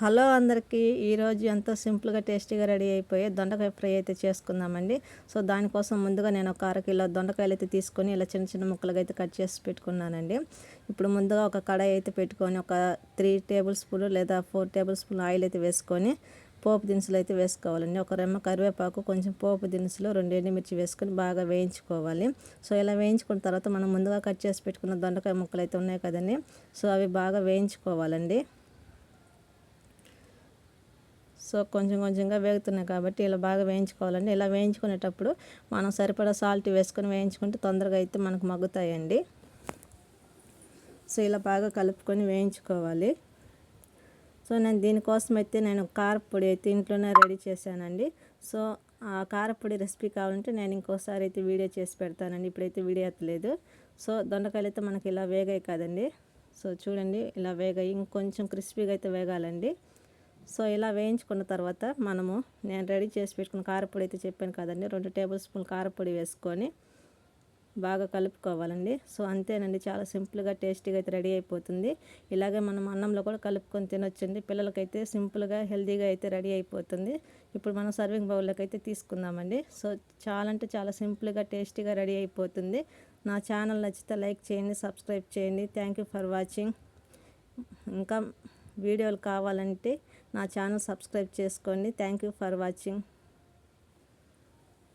Hello అందరికీ ఈరోజు ఎంతో సింపుల్గా టేస్టీగా రెడీ అయిపోయే దొండకాయ ఫ్రై అయితే చేసుకుందామండి. సో దానికోసం ముందుగా నేను ఒక అరకిలో దొండకాయలు అయితే తీసుకొని ఇలా చిన్న చిన్న ముక్కలుగా అయితే కట్ చేసి పెట్టుకున్నానండి. ఇప్పుడు ముందుగా ఒక కడాయి అయితే పెట్టుకొని ఒక 3 టేబుల్ స్పూన్లు లేదా 4 టేబుల్ స్పూన్లు ఆయిల్ అయితే వేసుకొని పోపు దినుసులు అయితే వేసుకోవాలండి. ఒక రెమ్మ కరివేపాకు, కొంచెం పోపు దినుసులు, 2 ఎండుమిర్చి వేసుకొని బాగా వేయించుకోవాలి. సో ఇలా వేయించుకున్న తర్వాత మనం ముందుగా కట్ చేసి పెట్టుకున్న దొండకాయ ముక్కలు అయితే ఉన్నాయి కదండి, సో అవి బాగా వేయించుకోవాలండి. సో కొంచెం కొంచెంగా వేగుతున్నాయి కాబట్టి ఇలా బాగా వేయించుకోవాలండి. ఇలా వేయించుకునేటప్పుడు మనం సరిపడా సాల్ట్ వేసుకొని వేయించుకుంటే తొందరగా అయితే మనకు మగ్గుతాయండి. సో ఇలా బాగా కలుపుకొని వేయించుకోవాలి. సో నేను దీనికోసం అయితే కారపొడి అయితే ఇంట్లోనే రెడీ చేశానండి. సో ఆ కారపొడి రెసిపీ కావాలంటే నేను ఇంకోసారి అయితే వీడియో చేసి పెడతానండి. ఇప్పుడైతే వీడియో ఎత్తలేదు. సో దొండకాయలు అయితే మనకి ఇలా వేగాయి కదండి. సో చూడండి, ఇలా వేగాయి, ఇంకొంచెం క్రిస్పీగా అయితే వేగాలండి. సో ఇలా వేయించుకున్న తర్వాత నేను రెడీ చేసి పెట్టుకున్న కారపొడి అయితే చెప్పాను కదండి, 2 టేబుల్ స్పూన్లు కారపొడి వేసుకొని బాగా కలుపుకోవాలండి. సో అంతేనండి, చాలా సింపుల్గా టేస్టీగా అయితే రెడీ అయిపోతుంది. ఇలాగే మనం అన్నంలో కూడా కలుపుకొని తినొచ్చండి. పిల్లలకైతే సింపుల్గా హెల్తీగా అయితే రెడీ అయిపోతుంది. ఇప్పుడు మనం సర్వింగ్ బౌల్లోకి అయితే తీసుకుందామండి. సో చాలా అంటే చాలా సింపుల్గా టేస్టీగా రెడీ అయిపోతుంది. నా ఛానల్ నచ్చితే లైక్ చేయండి, సబ్స్క్రైబ్ చేయండి. Thank you for watching. ఇంకా వీడియోలు కావాలంటే నా ఛానల్ సబ్స్క్రైబ్ చేసుకోండి. Thank you for watching.